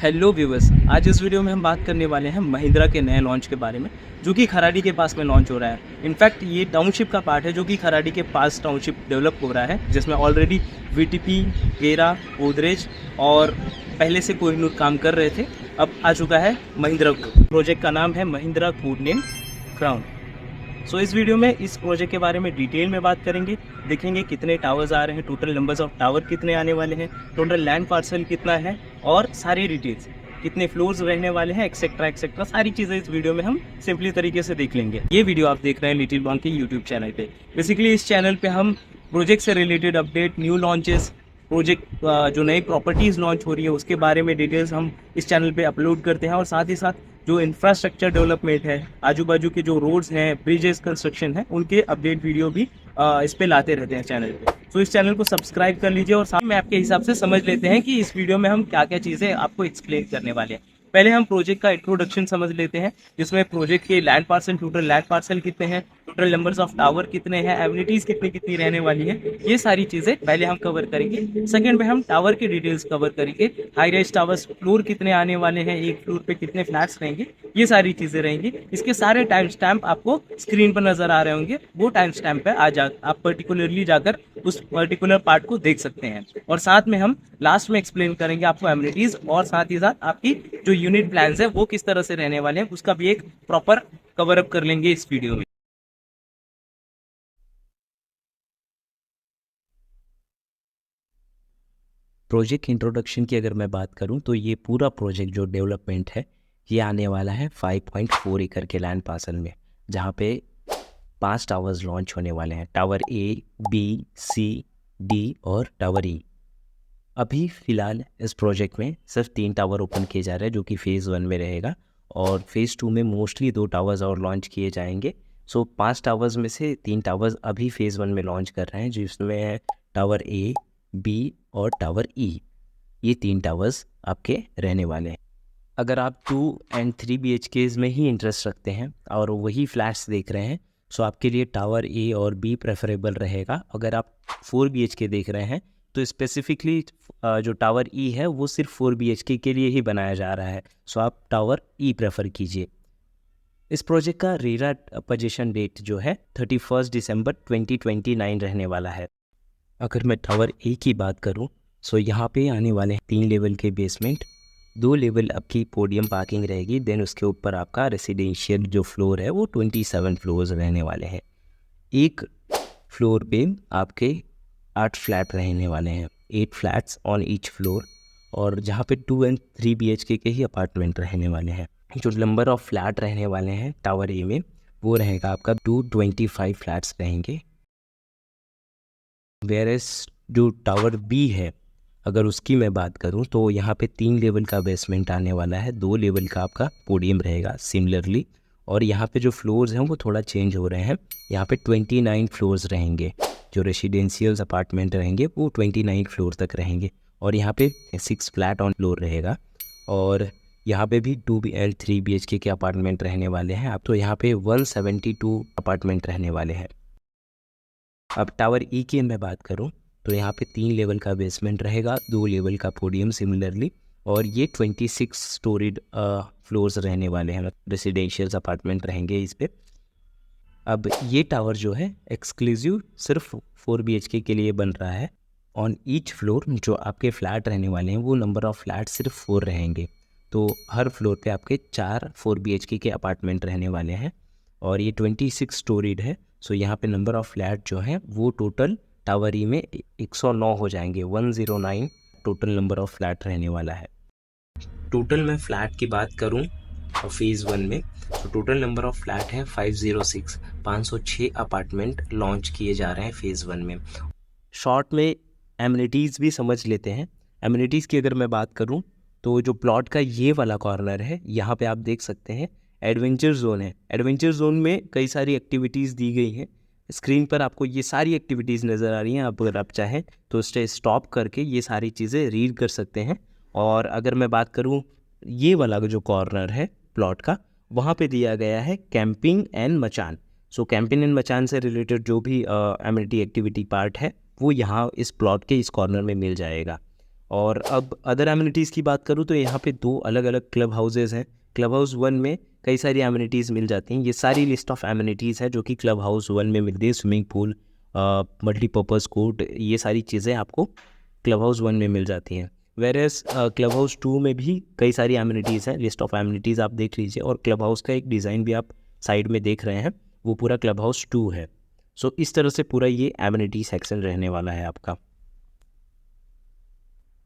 Hello viewers, आज इस video में हम बात करने वाले हैं महिंद्रा के नए लॉन्च के बारे में जो कि खराड़ी के पास में लॉन्च हो रहा है। इनफैक्ट ये टाउनशिप का पार्ट है जो कि खराड़ी के पास टाउनशिप डेवलप हो रहा है, जिसमें ऑलरेडी वीटीपी, गेरा, गोदरेज और पहले से कोहिनूर काम कर रहे थे। अब आ चुका है महिंद्रा। प्रोजेक्ट का नाम है महिंद्रा कोडनेम क्राउन। सो इस वीडियो में इस प्रोजेक्ट के बारे में डिटेल में बात करेंगे, देखेंगे कितने टावर्स आ रहे हैं, टोटल नंबर्स ऑफ टावर कितने आने वाले हैं, टोटल लैंड पार्सल कितना है और सारी डिटेल्स, कितने फ्लोर्स रहने वाले हैं, एक्सेट्रा एक्सेट्रा, सारी चीज़ें इस वीडियो में हम सिंपली तरीके से देख लेंगे। ये वीडियो आप देख रहे हैं लिटिल बॉन्ग के यूट्यूब चैनल पे। बेसिकली इस चैनल पे हम प्रोजेक्ट से related update, new launches, project जो नई प्रॉपर्टीज़ लॉन्च हो रही है उसके बारे में डिटेल्स हम इस चैनल पे अपलोड करते हैं, और साथ ही साथ जो इंफ्रास्ट्रक्चर डेवलपमेंट है, आजू बाजू के जो रोड्स हैं, ब्रिजेस कंस्ट्रक्शन है, उनके अपडेट वीडियो भी इस पे लाते रहते हैं चैनल पे। तो इस चैनल को सब्सक्राइब कर लीजिए और साथ में आपके हिसाब से समझ लेते हैं कि इस वीडियो में हम क्या क्या चीज़ें आपको एक्सप्लेन करने वाले हैं। पहले हम प्रोजेक्ट का इंट्रोडक्शन समझ लेते हैं, जिसमें प्रोजेक्ट के land parcel, total land parcel कितने हैं, टोटल नंबर्स ऑफ टावर कितने हैं, एमिनिटीज़ कितनी कितनी रहने वाली है, ये सारी चीज़ें पहले हम कवर करेंगे। सेकंड में हम टावर की डिटेल्स कवर करेंगे, हाई राइज टावर्स फ्लोर कितने आने वाले हैं, एक फ्लोर पे कितने फ्लैट्स रहेंगे, ये सारी चीज़ें रहेंगी। इसके सारे टाइम स्टैम्प आपको स्क्रीन पर नजर आ रहे होंगे, वो टाइम स्टैम्प पे आप पर्टिकुलरली जाकर उस पर्टिकुलर पार्ट को देख सकते हैं। और साथ में हम लास्ट में एक्सप्लेन करेंगे आपको एमिनिटीज़, और साथ ही साथ आपकी जो यूनिट प्लान्स है वो किस तरह से रहने वाले हैं उसका भी एक प्रॉपर कवर अप कर लेंगे इस वीडियो में। प्रोजेक्ट इंट्रोडक्शन की अगर मैं बात करूं तो ये पूरा प्रोजेक्ट जो डेवलपमेंट है ये आने वाला है 5.4 एकड़ के लैंड पार्सल में, जहां पे 5 टावर्स लॉन्च होने वाले हैं, tower A, B, C, D और टावर ई। अभी फ़िलहाल इस प्रोजेक्ट में सिर्फ 3 टावर ओपन किए जा रहे हैं जो कि फ़ेज़ 1 में रहेगा, और फ़ेज़ 2 में मोस्टली 2 टावर्स और लॉन्च किए जाएंगे। सो 5 टावर्स में से 3 टावर्स अभी फ़ेज़ 1 में लॉन्च कर रहे हैं, जिसमें है टावर ए, बी और टावर ई। ये 3 टावर्स आपके रहने वाले हैं। अगर आप 2 एंड 3 BHKs में ही इंटरेस्ट रखते हैं और वही फ्लैट्स देख रहे हैं, सो आपके लिए टावर ए और बी प्रेफरेबल रहेगा। अगर आप 4 BHK देख रहे हैं तो स्पेसिफिकली जो टावर ई है वो सिर्फ 4 BHK के लिए ही बनाया जा रहा है, सो आप टावर ई प्रेफर कीजिए। इस प्रोजेक्ट का रेरा पोजीशन डेट जो है 31 दिसंबर 2029 रहने वाला है। अगर मैं टावर ए की बात करूं, सो यहाँ पे आने वाले 3 लेवल के बेसमेंट, 2 लेवल आपकी पोडियम पार्किंग रहेगी, देन उसके ऊपर आपका रेसिडेंशियल जो फ्लोर है वो 27 फ्लोर्स रहने वाले हैं। एक फ्लोर पे आपके 8 फ्लैट रहने वाले हैं, 8 फ्लैट्स ऑन ईच फ्लोर, और जहाँ पे 2 एंड 3 BHK के ही अपार्टमेंट रहने वाले हैं। जो नंबर ऑफ फ्लैट रहने वाले हैं टावर ए में वो रहेगा आपका 225 फ्लैट्स रहेंगे। वेयरएस जो टावर बी है, अगर उसकी मैं बात करूं तो यहाँ पे 3 लेवल का बेसमेंट आने वाला है, 2 लेवल का आपका पोडियम रहेगा सिमिलरली, और यहाँ पे जो फ्लोर्स हैं वो थोड़ा चेंज हो रहे हैं। यहाँ पे 29 फ्लोर्स रहेंगे, जो रेसिडेंशियल अपार्टमेंट रहेंगे वो 29 फ्लोर तक रहेंगे, और यहाँ पे 6 फ्लैट ऑन फ्लोर रहेगा, और यहाँ पे भी 2 एंड 3 BHK के अपार्टमेंट रहने वाले हैं। अब तो यहाँ पे 172 अपार्टमेंट रहने वाले हैं। अब टावर ई की मैं बात करूं तो यहाँ पे 3 लेवल का बेसमेंट रहेगा, 2 लेवल का पोडियम सिमिलरली, और ये 26 स्टोरीड फ्लोर्स रहने वाले हैं, रेसिडेंशियल अपार्टमेंट रहेंगे इस पे। अब ये टावर जो है एक्सक्लूसिव सिर्फ 4 BHK के लिए बन रहा है। ऑन ईच फ्लोर जो आपके फ्लैट रहने वाले हैं वो नंबर ऑफ फ्लैट सिर्फ 4 रहेंगे, तो हर फ्लोर पे आपके 4 4 BHK के अपार्टमेंट रहने वाले हैं, और ये 26 स्टोरीड है। सो यहाँ पे नंबर ऑफ फ्लैट जो हैं वो टोटल टावर ई में 109 हो जाएंगे, 109 टोटल नंबर ऑफ फ्लैट रहने वाला है। टोटल मैं फ्लैट की बात करूँ और फेज़ 1 में, तो टोटल नंबर ऑफ फ्लैट है 506, 506 अपार्टमेंट लॉन्च किए जा रहे हैं फेज़ 1 में। शॉर्ट में एमिनिटीज़ भी समझ लेते हैं। एमिनिटीज़ की अगर मैं बात करूं तो जो प्लॉट का ये वाला कॉर्नर है, यहाँ पे आप देख सकते हैं एडवेंचर जोन है। एडवेंचर जोन में कई सारी एक्टिविटीज़ दी गई हैं, स्क्रीन पर आपको ये सारी एक्टिविटीज़ नज़र आ रही हैं। अगर आप चाहें तो स्टॉप करके ये सारी चीज़ें रीड कर सकते हैं। और अगर मैं बात करूँ ये वाला जो कॉर्नर है प्लॉट का, वहाँ पे दिया गया है कैंपिंग एंड मचान। सो कैंपिंग एंड मचान से रिलेटेड जो भी एमिनिटी एक्टिविटी पार्ट है वो यहाँ इस प्लॉट के इस कॉर्नर में मिल जाएगा। और अब अदर एमिनिटीज़ की बात करूँ तो यहाँ पे 2 अलग अलग क्लब हाउसेज़ हैं। क्लब हाउस 1 में कई सारी एमिनिटीज़ मिल जाती हैं। ये सारी लिस्ट ऑफ एमिनिटीज़ है जो कि क्लब हाउस 1 में मिलती है। स्विमिंग पूल, मल्टीपर्पज़ कोर्ट, ये सारी चीज़ें आपको क्लब हाउस 1 में मिल जाती हैं। वेयरएज़ क्लब हाउस 2 में भी कई सारी एमिनिटीज़ हैं। लिस्ट ऑफ एमिनिटीज़ आप देख लीजिए, और क्लब हाउस का एक डिज़ाइन भी आप साइड में देख रहे हैं, वो पूरा क्लब हाउस 2 है। सो इस तरह से पूरा ये एमिनिटी सेक्शन रहने वाला है आपका।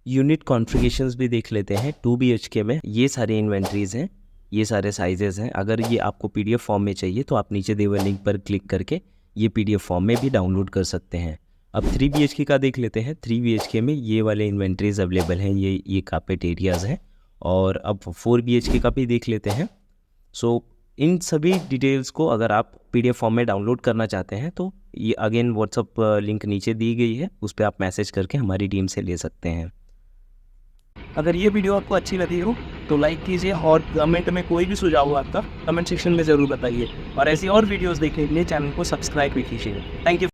यूनिट कॉन्फ़िगरेशंस भी देख लेते हैं। 2 BHK में ये सारे इन्वेंट्रीज़ हैं, ये सारे साइजेज़ हैं। अगर ये आपको PDF फॉर्म में चाहिए तो आप नीचे दिए हुए लिंक पर क्लिक करके ये PDF फॉर्म में भी डाउनलोड कर सकते हैं। अब 3 BHK का देख लेते हैं। 3 BHK में ये वाले इन्वेंट्रीज़ अवेलेबल हैं, ये कार्पेट एरियाज़ हैं। और अब 4 BHK का भी देख लेते हैं। सो इन सभी डिटेल्स को अगर आप PDF फॉर्म में डाउनलोड करना चाहते हैं तो ये अगेन व्हाट्सअप लिंक नीचे दी गई है, उस पर आप मैसेज करके हमारी टीम से ले सकते हैं। अगर ये वीडियो आपको अच्छी लगी हो तो लाइक कीजिए, और कमेंट में कोई भी सुझाव हो आपका कमेंट सेक्शन में ज़रूर बताइए, और ऐसी और वीडियोस देखने के लिए चैनल को सब्सक्राइब भी कीजिए। Thank you.